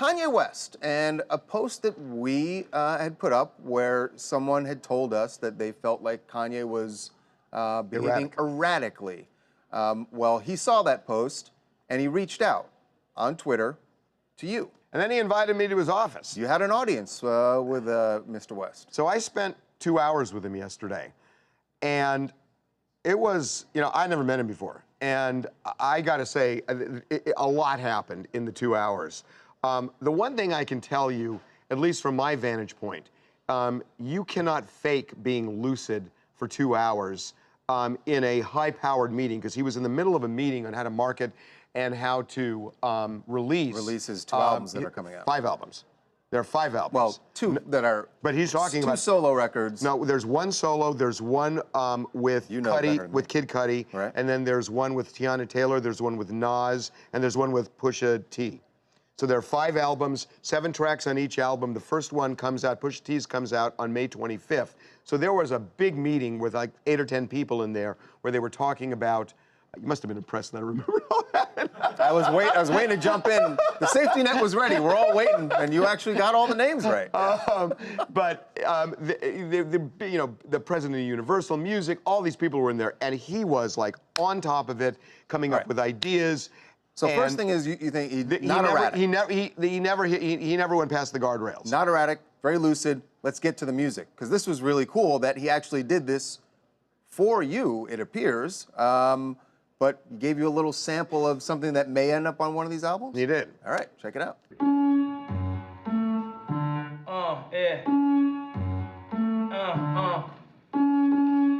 Kanye West and a post that we had put up where someone had told us that they felt like Kanye was behaving erratically. Well, he saw that post and he reached out on Twitter to you. And then he invited me to his office. You had an audience with Mr. West. So I spent 2 hours with him yesterday. And it was, you know, I never met him before. And I gotta say, a lot happened in the 2 hours. The one thing I can tell you, at least from my vantage point, you cannot fake being lucid for 2 hours in a high-powered meeting, because he was in the middle of a meeting on how to market and how to release his 2 albums that are coming out. 5 albums. There are 5 albums. Well, 2 that are. But he's talking about 2 solo records. No, there's 1 solo. There's 1 with Kid Cudi, right. And then there's 1 with Tiana Taylor. There's 1 with Nas, and there's 1 with Pusha T. So there are 5 albums, 7 tracks on each album. The first one comes out, Pusha T's comes out on May 25th. So there was a big meeting with like 8 or 10 people in there where they were talking about. You must have been impressed that I remember all that. I was waiting to jump in. The safety net was ready. We're all waiting, and you actually got all the names right. You know, the president of Universal Music, all these people were in there, and he was like on top of it, coming up with ideas. So first thing is, you think he never went past the guardrails. Not erratic, very lucid. Let's get to the music, because this was really cool that he actually did this for you, it appears. But gave you a little sample of something that may end up on one of these albums? He did. All right, check it out.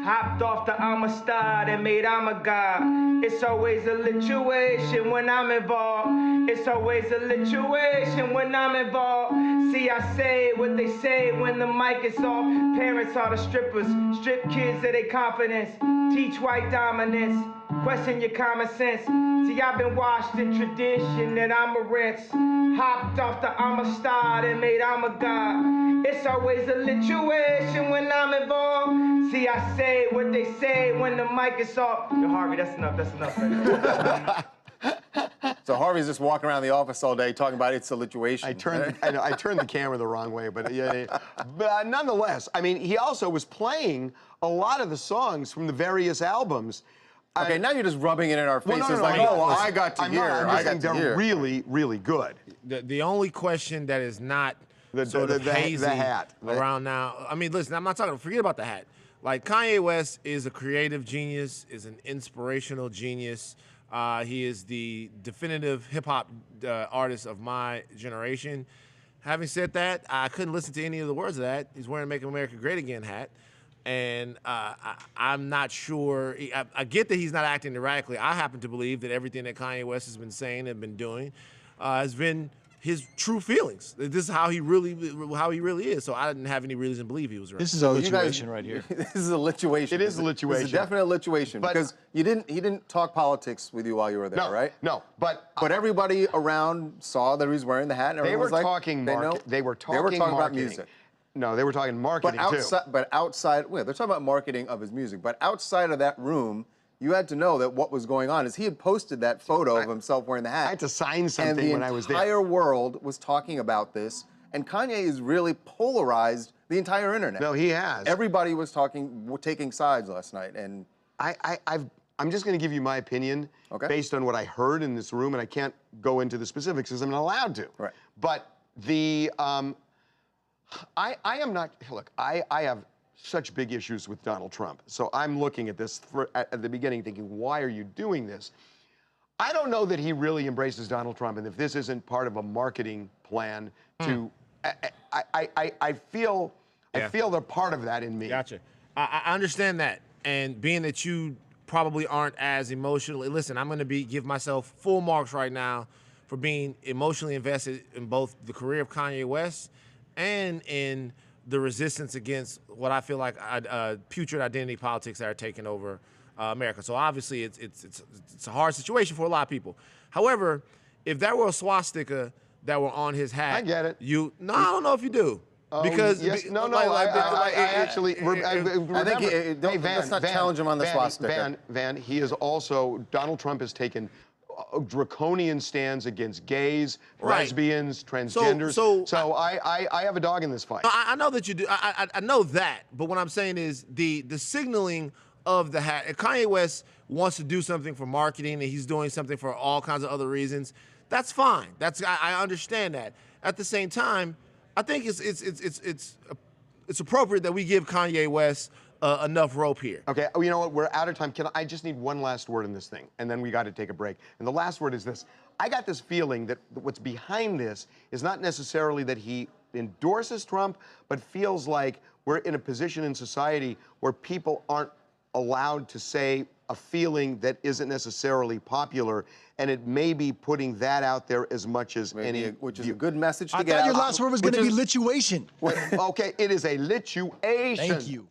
Hopped off the I'm a star that made I'm a god. It's always a lituation when I'm involved. It's always a lituation when I'm involved. See, I say what they say when the mic is off. Parents are the strippers, strip kids of their confidence. Teach white dominance, question your common sense. See, I've been washed in tradition and I'm a rinse. Hopped off the I'm a star and made I'm a god. It's always a lituation when I'm involved. See, I say what they say when the mic is off. Yo, Harvey, that's enough. So Harvey's just walking around the office all day talking about it's a lituation. I turned the camera the wrong way, but yeah. But nonetheless, I mean, he also was playing a lot of the songs from the various albums. Okay, now you're just rubbing it in our faces no, like, oh, well, I got to hear. I think they're really, really good. The only question that is not the hat around now. I mean, listen, I'm not talking. Forget about the hat. Like, Kanye West is a creative genius, is an inspirational genius. He is the definitive hip-hop artist of my generation. Having said that, I couldn't listen to any of the words of that. He's wearing a Make America Great Again hat. And I'm not sure. I get that he's not acting erratically. I happen to believe that everything that Kanye West has been saying and been doing has been his true feelings. This is how he really is. So I didn't have any reason to believe he was right. This is a lituation right here. This is a lituation. It is a lituation. It's a definite lituation, because he didn't talk politics with you while you were there, right? No, but everybody around saw that he was wearing the hat, and everyone was like, they were talking about music. No, they were talking marketing too. But outside, they're talking about marketing of his music. But outside of that room, you had to know that what was going on is he had posted that photo of himself wearing the hat. I had to sign something when I was there. And the entire world was talking about this, and Kanye has really polarized the entire internet. No, he has. Everybody was taking sides last night, and I'm just going to give you my opinion based on what I heard in this room, and I can't go into the specifics because I'm not allowed to. Right. But the I am not. Look, I have such big issues with Donald Trump. So I'm looking at this at the beginning thinking, why are you doing this? I don't know that he really embraces Donald Trump, and if this isn't part of a marketing plan to, I feel they're part of that in me. Gotcha. I understand that, and being that you probably aren't as emotionally, listen, I'm going to give myself full marks right now for being emotionally invested in both the career of Kanye West and in the resistance against what I feel like putrid identity politics that are taking over America. So obviously it's a hard situation for a lot of people. However, if that were a swastika that were on his hat, I get it. I don't know if you do. Because yes, let's not challenge him on the swastika. Van, he is also, Donald Trump has taken draconian stance against gays, Right. lesbians, transgenders. So I have a dog in this fight. I know that you do. I know that. But what I'm saying is the signaling of the hat. If Kanye West wants to do something for marketing and he's doing something for all kinds of other reasons, that's fine. I understand that. At the same time, I think it's appropriate that we give Kanye West enough rope here. Okay, you know what? We're out of time. I just need one last word in this thing, and then we got to take a break. And the last word is this. I got this feeling that what's behind this is not necessarily that he endorses Trump, but feels like we're in a position in society where people aren't allowed to say a feeling that isn't necessarily popular, and it may be putting that out there as much as which is a good message to I get thought out. your last word was going to be lituation. Okay, it is a lituation. Thank you.